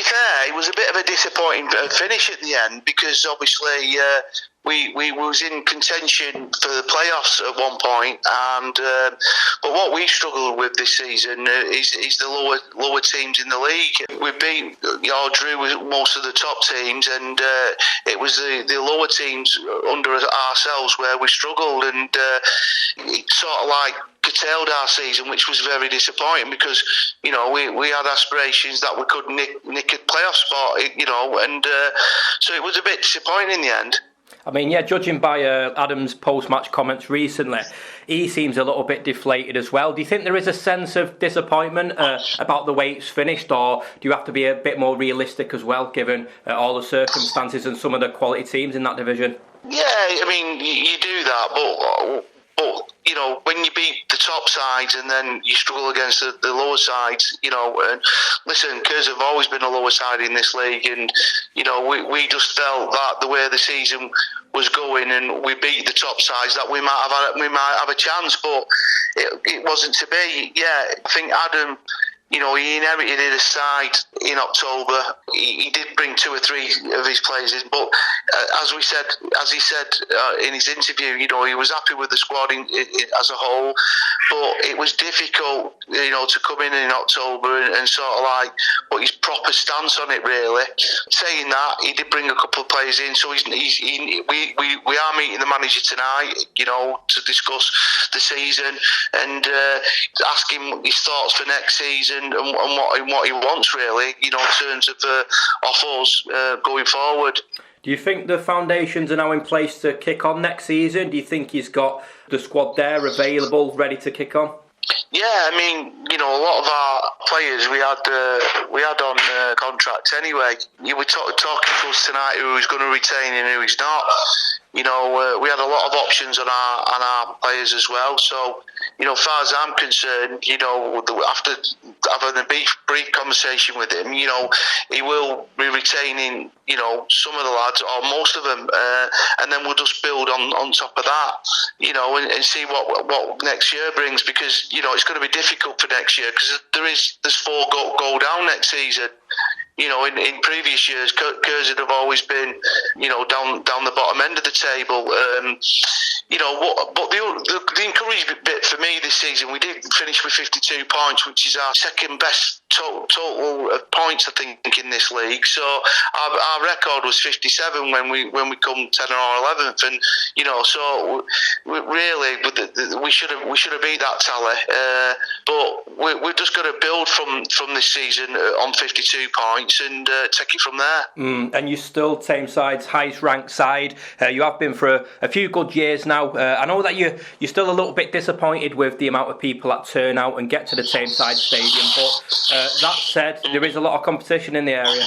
fair, it was a bit of a disappointing finish at the end because obviously we was in contention for the playoffs at one point, and but what we struggled with this season is the lower teams in the league. We beat or drew with most of the top teams, and it was the lower teams under ourselves where we struggled, and it sort of like curtailed our season, which was very disappointing because we had aspirations that we could nick a playoff spot, and so it was a bit disappointing in the end. I mean, yeah, judging by Adam's post-match comments recently, he seems a little bit deflated as well. Do you think there is a sense of disappointment about the way it's finished, or do you have to be a bit more realistic as well, given all the circumstances and some of the quality teams in that division? Yeah, I mean, you do that, but when you beat the top sides and then you struggle against the lower sides, and listen, Curzon have always been a lower side in this league, and we just felt that the way the season was going and we beat the top sides that we might have a chance, but it wasn't to be. Yeah, I think Adam, he inherited a side in October. He did bring 2 or 3 of his players in, but as he said in his interview, he was happy with the squad as a whole. But it was difficult, to come in October and sort of like put his proper stance on it. Really, saying that, he did bring a couple of players in, so we are meeting the manager tonight, to discuss the season and ask him his thoughts for next season. And what he wants really, in terms of off us going forward. Do you think the foundations are now in place to kick on next season? Do you think he's got the squad there available, ready to kick on? Yeah, I mean, a lot of our players we had on contract anyway. You were talking to us tonight who's going to retain and who's not. We had a lot of options on our players as well. So, as far as I'm concerned, after having a brief conversation with him, he will be retaining, some of the lads or most of them, and then we'll just build on top of that, and see what next year brings, because it's going to be difficult for next year because there's 4 go down next season. In previous years, Curzon have always been, down the bottom end of the table. But the encouraging bit for me this season, we did finish with 52 points, which is our second best total of points, I think, in this league. So our record was 57 when we come 10th or 11th, and so we should have beat that tally. But we're just going to build from this season on 52 points and take it from there. And you're still Tameside's highest ranked side. You have been for a few good years now. I know that you're still a little bit disappointed with the amount of people that turn out and get to the Tameside Stadium, but that said, there is a lot of competition in the area.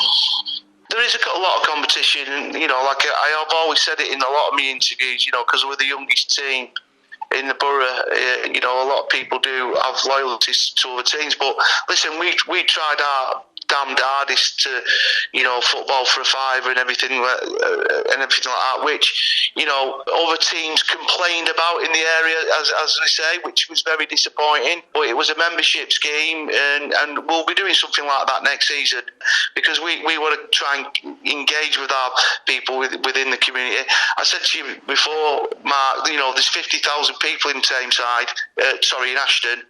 There is a lot of competition, and like I have always said it in a lot of my interviews, because we're the youngest team in the borough. A lot of people do have loyalties to other teams, but listen, we tried our damned hardest to, football for a fiver and everything like that, which, other teams complained about in the area, as I say, which was very disappointing. But it was a membership scheme, and we'll be doing something like that next season, because we want to try and engage with our people within the community. I said to you before, Mark, there's 50,000 people in Tameside, in Ashton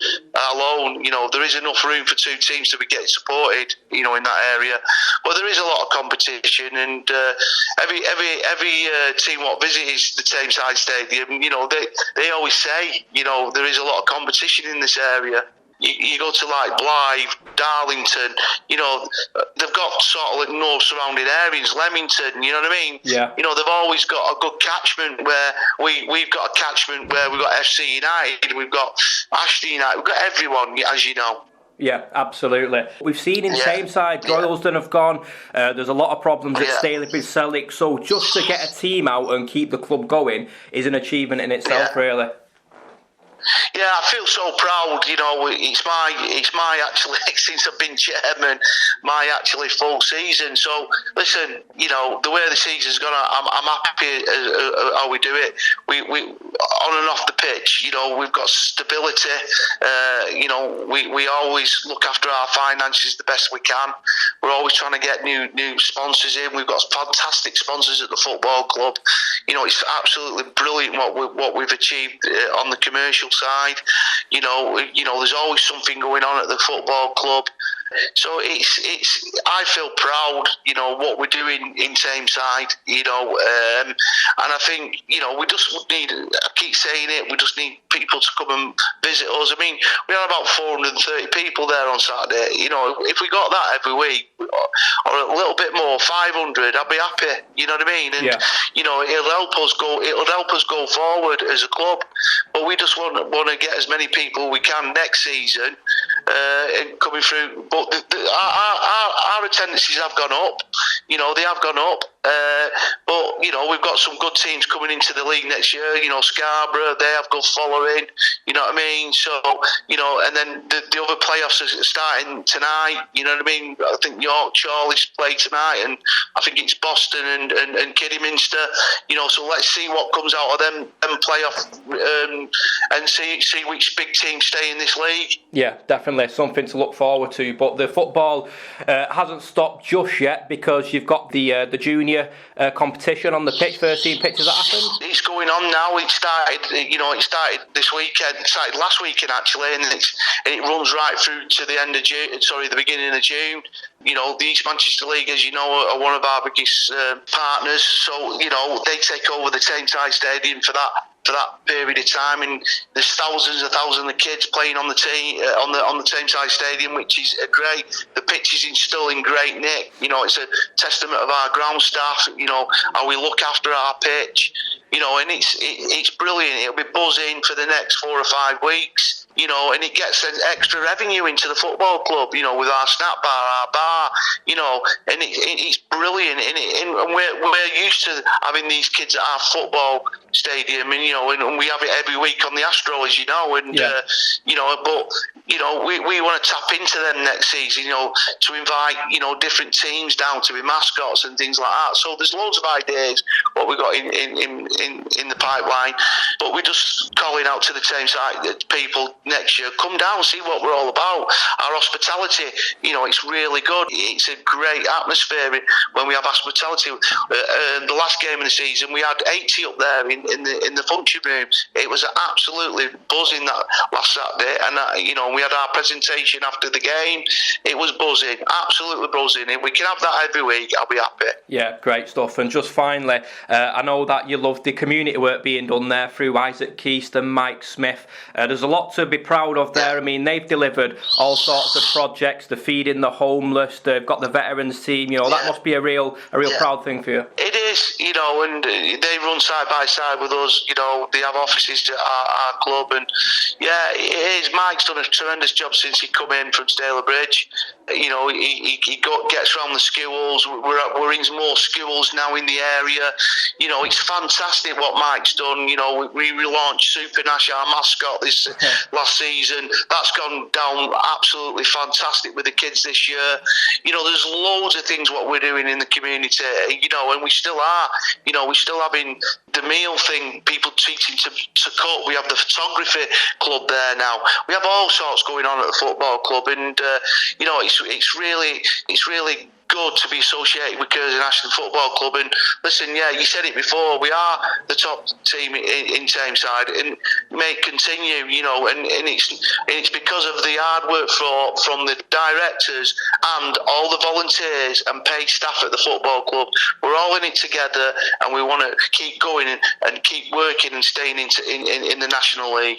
alone. There is enough room for 2 teams to be getting supported, in that area. But there is a lot of competition, and every team what visits the Tameside Stadium, they always say, there is a lot of competition in this area. You go to like Blythe, Darlington, they've got sort of like north surrounding areas, Leamington, you know what I mean? Yeah. They've always got a good catchment where we've got a catchment where we've got FC United, we've got Ashton United, we've got everyone, as you know. Yeah, absolutely. We've seen in Tameside, Droylsden have gone. There's a lot of problems at Staley with Celtic. So just to get a team out and keep the club going is an achievement in itself, really. Yeah, I feel so proud. It's my actually since I've been chairman, my actually full season. So listen, the way the season's gone, I'm happy how we do it. We on and off the pitch, we've got stability. We always look after our finances the best we can. We're always trying to get new sponsors in. We've got fantastic sponsors at the football club. It's absolutely brilliant what we've achieved on the commercial side. There's always something going on at the football club. So I feel proud, what we're doing in Tameside, and I think, we just need, I keep saying it, we just need people to come and visit us. I mean, we had about 430 people there on Saturday. If we got that every week, or a little bit more, 500, I'd be happy. You know what I mean? And it'll help us go forward as a club. But we just want to get as many people we can next season and coming through. But our attendances have gone up. They have gone up. But we've got some good teams coming into the league next year. Scarborough, they have good following. You know what I mean? So and then the other playoffs are starting tonight. You know what I mean? I think York Chorley's play tonight, and I think it's Boston and Kidderminster. So let's see what comes out of them playoff and see which big teams stay in this league. Yeah, definitely something to look forward to. But the football hasn't stopped just yet, because you've got the junior competition on the pitch, 13 pitches that happened. It's going on now. It started this weekend. It started last weekend actually, and it runs right through to the end of June. Sorry, the beginning of June. The East Manchester League, as you know, are one of our biggest partners. So they take over the Tameside Stadium for that period of time, and there's thousands of kids playing on the Tameside Stadium, which is great. The pitch is still in great nick. It's a testament of our ground staff. How we look after our pitch. And it's brilliant. It'll be buzzing for the next 4 or 5 weeks. And it gets an extra revenue into the football club. With our snack bar, our bar. And it's brilliant. And we're used to having these kids at our football stadium, and we have it every week on the Astro, as you know. And but we want to tap into them next season. To invite different teams down to be mascots and things like that. So there's loads of ideas what we got in the pipeline, but we're just calling out to the Tameside people next year, come down, see what we're all about. Our hospitality, it's really good. It's a great atmosphere when we have hospitality. The last game of the season, we had 80 up there in the function room. It was absolutely buzzing that last Saturday, and we had our presentation after the game. It was buzzing, absolutely buzzing. If we can have that every week, I'll be happy. Yeah, great stuff. And just finally, I know that you love the community work being done there through Isaac Keaston, Mike Smith. There's a lot to be proud of there. I mean, they've delivered all sorts of projects. They're feeding the homeless. They've got the veterans team. That must be a real proud thing for you. It is, and they run side by side with us. They have offices at our club, and it is. Mike's done a tremendous job since he come in from Staley Bridge. He gets around the schools. We're in more schools now in the area. It's fantastic what Mike's done. We relaunched Super Nash, our mascot, this last season. That's gone down absolutely fantastic with the kids this year. There's loads of things what we're doing in the community. And we still are. We're still having the meal thing. People teaching to cook. We have the photography club there now. We have all sorts going on at the football club, and it's really good to be associated with Curzon Ashton Football Club. And listen, you said it before, we are the top team in Tameside, and may continue, and it's because of the hard work from the directors and all the volunteers and paid staff at the football club. We're all in it together, and we want to keep going and keep working and staying in the National League.